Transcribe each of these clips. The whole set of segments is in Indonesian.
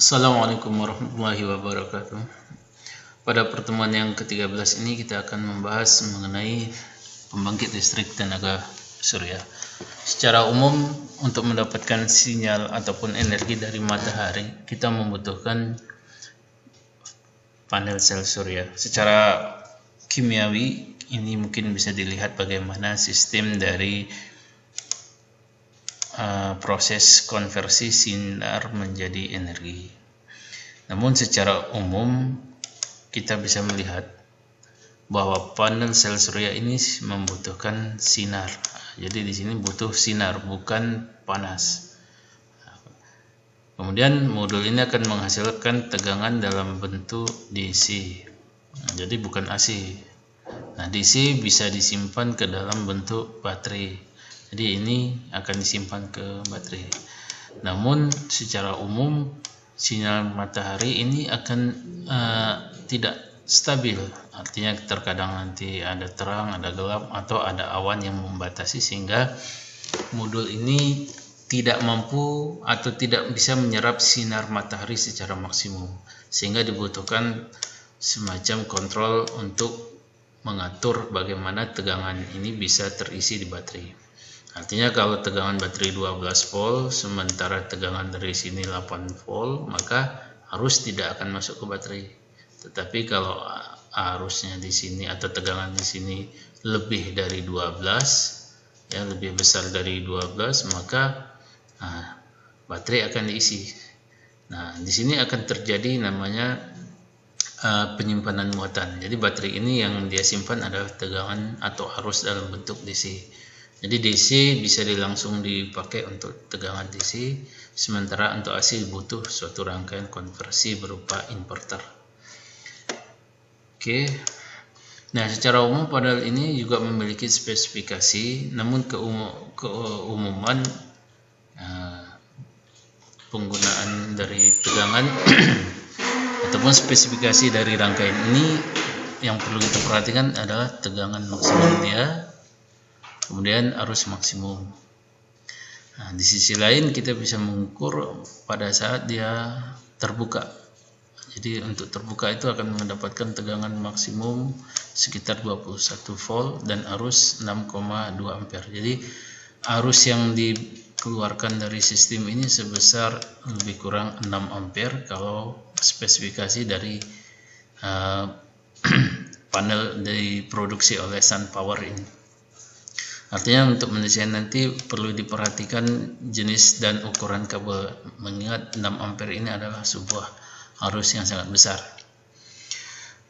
Assalamualaikum warahmatullahi wabarakatuh. Pada pertemuan yang ke-13 ini kita akan membahas mengenai pembangkit listrik tenaga surya. Secara umum, untuk mendapatkan sinyal ataupun energi dari matahari, kita membutuhkan panel sel surya. Secara kimiawi, ini mungkin bisa dilihat bagaimana sistem dari proses konversi sinar menjadi energi. Namun secara umum kita bisa melihat bahwa panel sel surya ini membutuhkan sinar. Jadi di sini butuh sinar, bukan panas. Kemudian modul ini akan menghasilkan tegangan dalam bentuk DC. Jadi bukan AC. Nah, DC bisa disimpan ke dalam bentuk baterai. Jadi ini akan disimpan ke baterai. Namun secara umum sinyal matahari ini akan tidak stabil. Artinya terkadang nanti ada terang, ada gelap, atau ada awan yang membatasi sehingga modul ini tidak mampu atau tidak bisa menyerap sinar matahari secara maksimum. Sehingga dibutuhkan semacam kontrol untuk mengatur bagaimana tegangan ini bisa terisi di baterai. Artinya kalau tegangan baterai 12 volt sementara tegangan dari sini 8 volt, maka arus tidak akan masuk ke baterai. Tetapi kalau arusnya di sini atau tegangan di sini lebih dari 12, ya lebih besar dari 12, maka baterai akan diisi. Nah, di sini akan terjadi namanya penyimpanan muatan. Jadi baterai ini yang dia simpan adalah tegangan atau arus dalam bentuk DC. Jadi DC bisa langsung dipakai untuk tegangan DC, sementara untuk AC butuh suatu rangkaian konversi berupa inverter. Oke. Nah, secara umum panel ini juga memiliki spesifikasi, namun keumuman penggunaan dari tegangan ataupun spesifikasi dari rangkaian ini yang perlu kita perhatikan adalah tegangan maksimum dia, kemudian arus maksimum. Nah, di sisi lain kita bisa mengukur pada saat dia terbuka. Jadi untuk terbuka itu akan mendapatkan tegangan maksimum sekitar 21 volt dan arus 6,2 ampere. Jadi arus yang dikeluarkan dari sistem ini sebesar lebih kurang 6 ampere kalau spesifikasi dari panel diproduksi oleh SunPower ini. Artinya untuk mendesain nanti perlu diperhatikan jenis dan ukuran kabel, mengingat 6 ampere ini adalah sebuah arus yang sangat besar.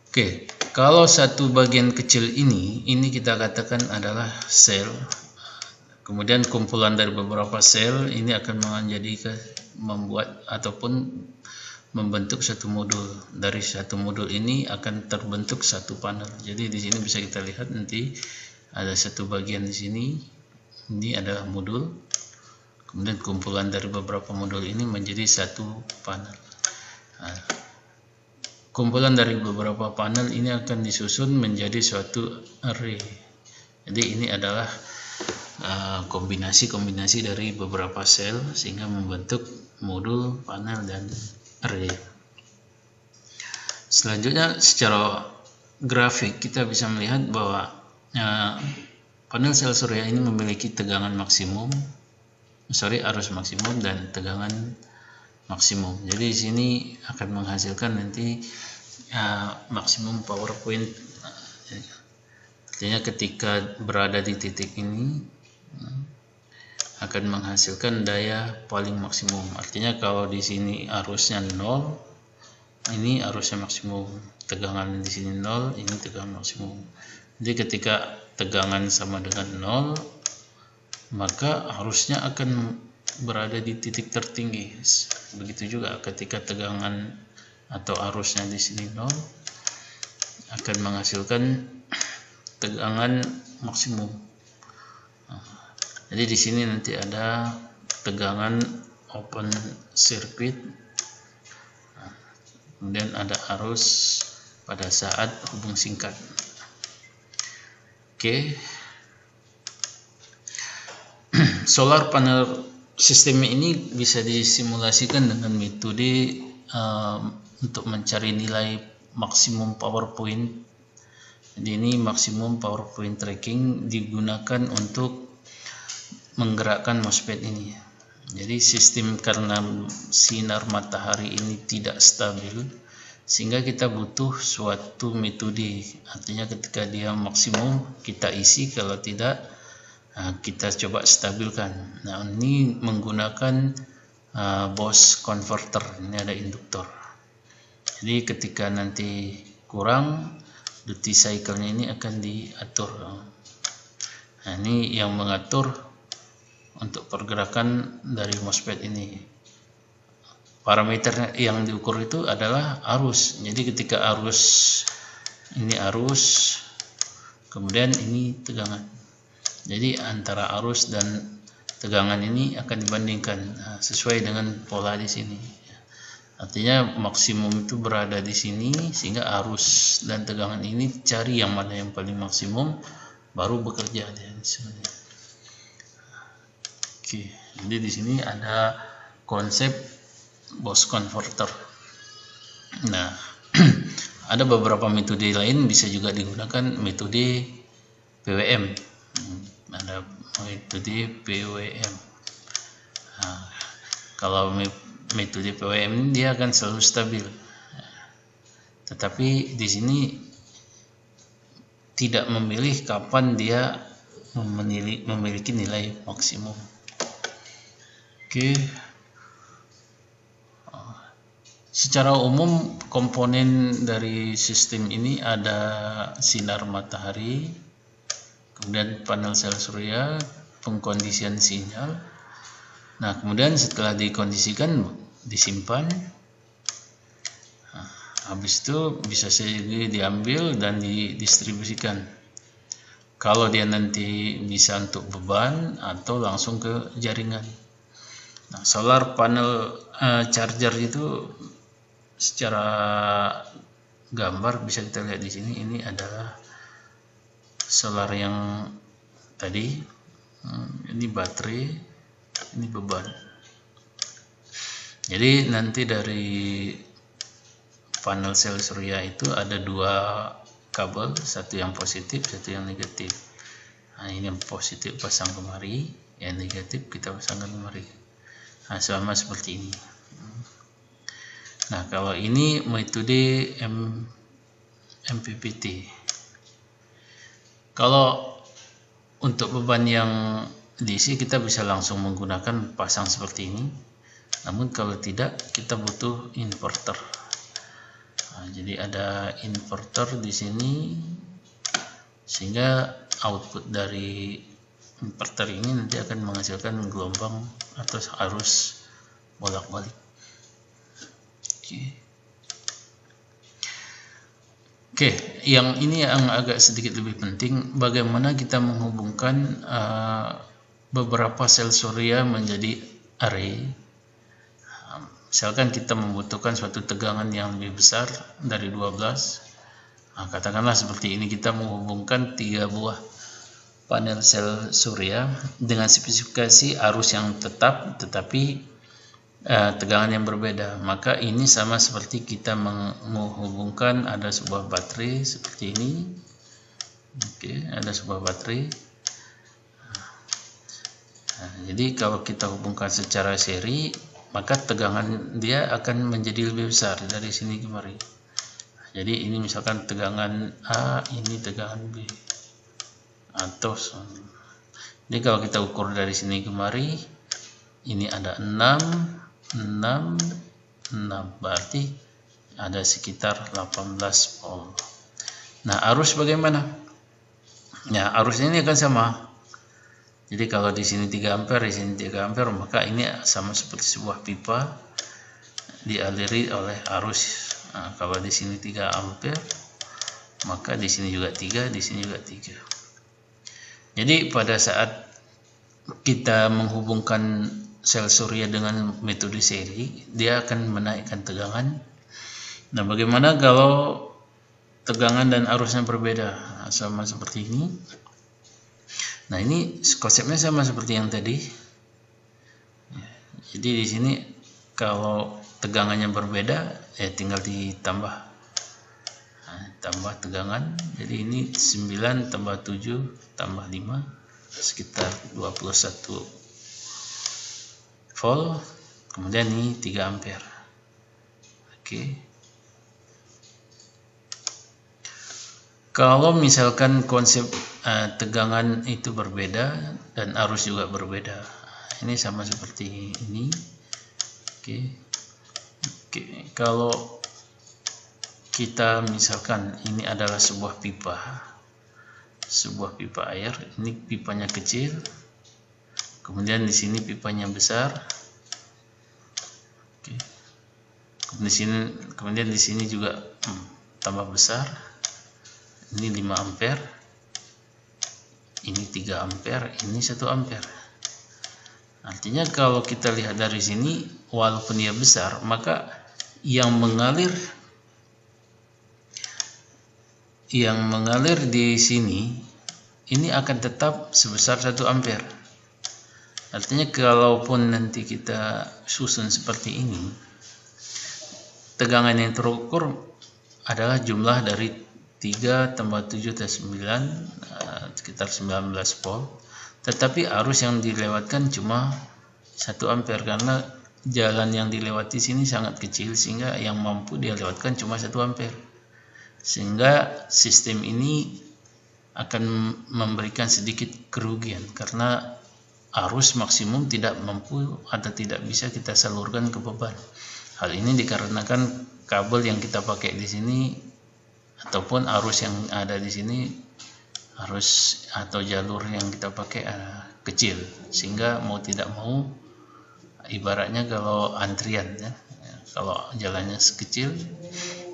Oke, kalau satu bagian kecil ini kita katakan adalah sel. Kemudian kumpulan dari beberapa sel ini akan membuat ataupun membentuk satu modul. Dari satu modul ini akan terbentuk satu panel. Jadi di sini bisa kita lihat nanti ada satu bagian di sini. Ini adalah modul. Kemudian kumpulan dari beberapa modul ini menjadi satu panel. Nah, kumpulan dari beberapa panel ini akan disusun menjadi suatu array. Jadi ini adalah kombinasi dari beberapa sel sehingga membentuk modul, panel, dan array. Selanjutnya secara grafik kita bisa melihat bahwa panel sel surya ini memiliki tegangan arus maksimum dan tegangan maksimum. Jadi di sini akan menghasilkan nanti maksimum power point. Artinya ketika berada di titik ini akan menghasilkan daya paling maksimum. Artinya kalau di sini arusnya 0, ini arusnya maksimum. Tegangan di sini 0, ini tegangan maksimum. Jadi ketika tegangan sama dengan 0, maka arusnya akan berada di titik tertinggi. Begitu juga ketika tegangan atau arusnya di sini 0, akan menghasilkan tegangan maksimum. Jadi di sini nanti ada tegangan open circuit, kemudian ada arus pada saat hubung singkat. Oke. Solar panel sistem ini bisa disimulasikan dengan metode untuk mencari nilai maksimum power point. Jadi ini maksimum power point tracking digunakan untuk menggerakkan MOSFET ini. Jadi sistem karena sinar matahari ini tidak stabil, sehingga kita butuh suatu metode. Artinya ketika dia maksimum kita isi, kalau tidak kita coba stabilkan. Nah, ini menggunakan Bose converter. Ini ada induktor. Jadi ketika nanti kurang, duty cycle-nya ini akan diatur. Nah, ini yang mengatur untuk pergerakan dari MOSFET ini. Parameter yang diukur itu adalah arus. Jadi ketika ini arus, kemudian ini tegangan. Jadi antara arus dan tegangan ini akan dibandingkan sesuai dengan pola di sini. Artinya maksimum itu berada di sini, sehingga arus dan tegangan ini cari yang mana yang paling maksimum, baru bekerja di sini. Oke, jadi di sini ada konsep Bose converter. Nah, ada beberapa metode lain, bisa juga digunakan metode PWM. Ada metode PWM. Nah, kalau metode PWM dia akan selalu stabil, tetapi di sini tidak memilih kapan dia memiliki nilai maksimum. Oke. Secara umum komponen dari sistem ini ada sinar matahari, kemudian panel sel surya, pengkondisian sinyal. Nah, kemudian setelah dikondisikan, disimpan. Nah, habis itu bisa saja diambil dan didistribusikan. Kalau dia nanti bisa untuk beban atau langsung ke jaringan. Nah, solar panel charger itu secara gambar bisa kita lihat di sini. Ini adalah solar yang tadi, ini baterai, ini beban. Jadi nanti dari panel sel surya itu ada dua kabel, satu yang positif, satu yang negatif. Nah, ini yang positif pasang kemari, yang negatif kita pasangkan kemari. Nah, sama seperti ini. Nah, kalau ini metode MPPT. Kalau untuk beban yang DC kita bisa langsung menggunakan pasang seperti ini. Namun kalau tidak, kita butuh inverter. Nah, jadi ada inverter di sini, sehingga output dari inverter ini nanti akan menghasilkan gelombang atau arus bolak-balik. Oke, yang ini yang agak sedikit lebih penting, bagaimana kita menghubungkan beberapa sel surya menjadi array. Misalkan kita membutuhkan suatu tegangan yang lebih besar dari 12. Nah, katakanlah seperti ini, kita menghubungkan 3 buah panel sel surya dengan spesifikasi arus yang tetap, tetapi tegangan yang berbeda. Maka ini sama seperti kita menghubungkan ada sebuah baterai seperti ini. Oke, ada sebuah baterai. Nah, jadi kalau kita hubungkan secara seri, maka tegangan dia akan menjadi lebih besar dari sini kemari. Jadi ini misalkan tegangan A, ini tegangan B. Atau jadi kalau kita ukur dari sini kemari, ini ada 6, berarti ada sekitar 18 volt. Nah, arus bagaimana? Ya, arusnya ini akan sama. Jadi kalau di sini 3 ampere, di sini 3 ampere, maka ini sama seperti sebuah pipa dialiri oleh arus. Nah, kalau di sini 3 ampere, maka di sini juga 3, di sini juga 3. Jadi pada saat kita menghubungkan sel surya dengan metode seri, dia akan menaikkan tegangan. Nah, bagaimana kalau tegangan dan arusnya berbeda? Nah, sama seperti ini. Nah, ini konsepnya sama seperti yang tadi. Jadi di sini kalau tegangannya berbeda ya tinggal ditambah. Tambah tegangan, jadi ini 9 tambah 7 tambah 5 sekitar 21 volt, kemudian ini 3 ampere. Oke. Kalau misalkan konsep tegangan itu berbeda dan arus juga berbeda, ini sama seperti ini. Oke. Kalau kita misalkan ini adalah sebuah pipa air, ini pipanya kecil, kemudian di sini pipanya besar. Oke. Kemudian di sini juga tambah besar. Ini 5 ampere, ini 3 ampere, ini 1 ampere. Artinya kalau kita lihat dari sini, walaupun dia besar, maka yang mengalir di sini ini akan tetap sebesar 1 ampere. Artinya kalaupun nanti kita susun seperti ini, tegangan yang terukur adalah jumlah dari 3 tambah 7 tambah 9 sekitar 19 volt, tetapi arus yang dilewatkan cuma 1 ampere karena jalan yang dilewati sini sangat kecil, sehingga yang mampu dia lewatkan cuma 1 ampere. Sehingga sistem ini akan memberikan sedikit kerugian karena arus maksimum tidak mampu atau tidak bisa kita salurkan ke beban. Hal ini dikarenakan kabel yang kita pakai di sini ataupun arus yang ada di sini, arus atau jalur yang kita pakai kecil, sehingga mau tidak mau ibaratnya kalau antrian ya, kalau jalannya sekecil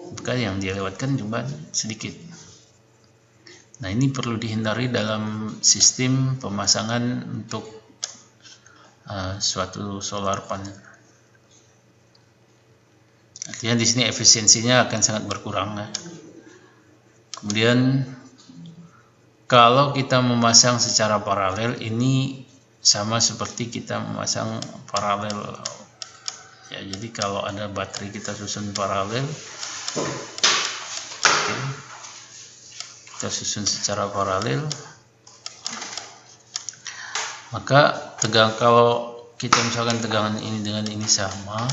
maka yang dilewatkan cuma sedikit. Nah, ini perlu dihindari dalam sistem pemasangan untuk suatu solar panel. Artinya di sini efisiensinya akan sangat berkurang. Kemudian kalau kita memasang secara paralel, ini sama seperti kita memasang paralel. Ya, jadi kalau ada baterai kita susun paralel, kita susun secara paralel, maka kalau kita misalkan tegangan ini dengan ini sama,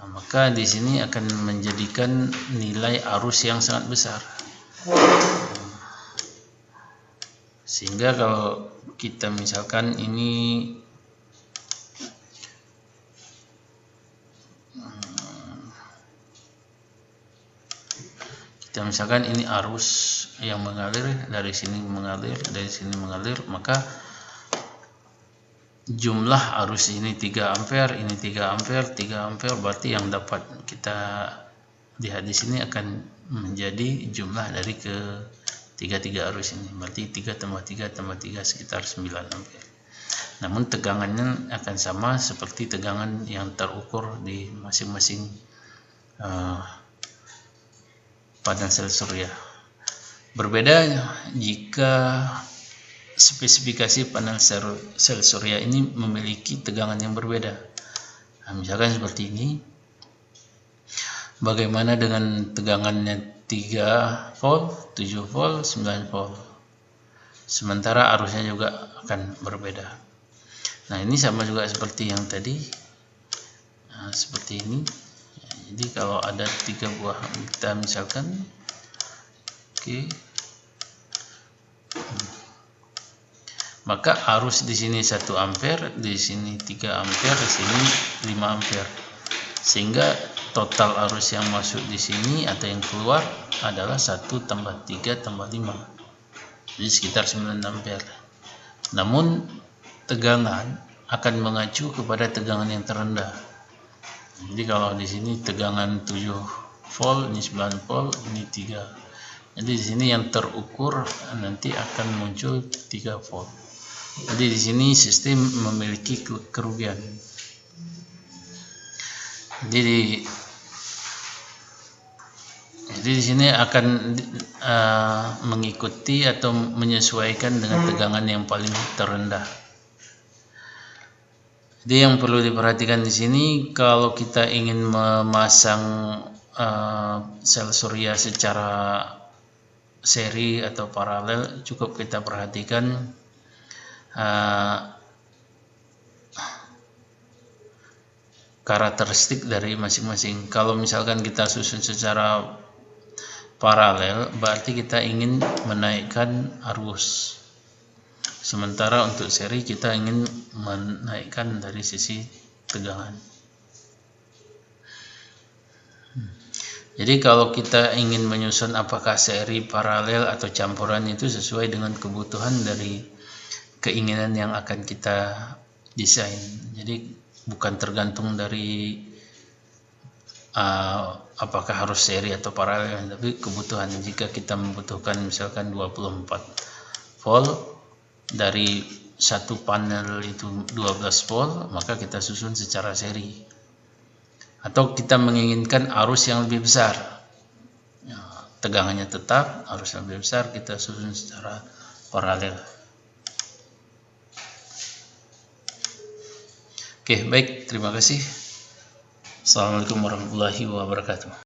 maka di sini akan menjadikan nilai arus yang sangat besar. Sehingga kalau kita misalkan ini arus yang mengalir dari sini mengalir, maka jumlah arus ini 3 ampere, ini 3 ampere, 3 ampere, berarti yang dapat kita lihat di sini akan menjadi jumlah dari ketiga arus ini, berarti 3 tambah 3 tambah 3 sekitar 9 ampere. Namun tegangannya akan sama seperti tegangan yang terukur di masing-masing panel sel surya. Berbeda jika spesifikasi panel sel surya ini memiliki tegangan yang berbeda. Nah, misalkan seperti ini, bagaimana dengan tegangannya 3 volt, 7 volt, 9 volt, sementara arusnya juga akan berbeda. Nah, ini sama juga seperti yang tadi, seperti ini. Jadi kalau ada 3 buah kita misalkan, maka arus di sini 1 ampere, di sini 3 ampere, di sini 5 ampere, sehingga total arus yang masuk di sini atau yang keluar adalah 1 tambah 3 tambah 5, jadi sekitar 9 ampere. Namun tegangan akan mengacu kepada tegangan yang terendah. Jadi kalau di sini tegangan 7 volt, ini 9 volt, ini 3. Jadi di sini yang terukur nanti akan muncul 3 volt. Jadi di sini sistem memiliki kerugian. Jadi di sini akan mengikuti atau menyesuaikan dengan tegangan yang paling terendah. Jadi yang perlu diperhatikan di sini, kalau kita ingin memasang sel surya secara seri atau paralel, cukup kita perhatikan karakteristik dari masing-masing. Kalau misalkan kita susun secara paralel, berarti kita ingin menaikkan arus. Sementara untuk seri kita ingin menaikkan dari sisi tegangan. Jadi kalau kita ingin menyusun apakah seri, paralel, atau campuran, itu sesuai dengan kebutuhan dari keinginan yang akan kita desain. Jadi bukan tergantung dari apakah harus seri atau paralel, tapi kebutuhan. Jika kita membutuhkan misalkan 24 volt dari satu panel itu 12 volt, maka kita susun secara seri. Atau kita menginginkan arus yang lebih besar, tegangannya tetap, arus yang lebih besar, kita susun secara paralel. Oke, baik, terima kasih. Assalamualaikum warahmatullahi wabarakatuh.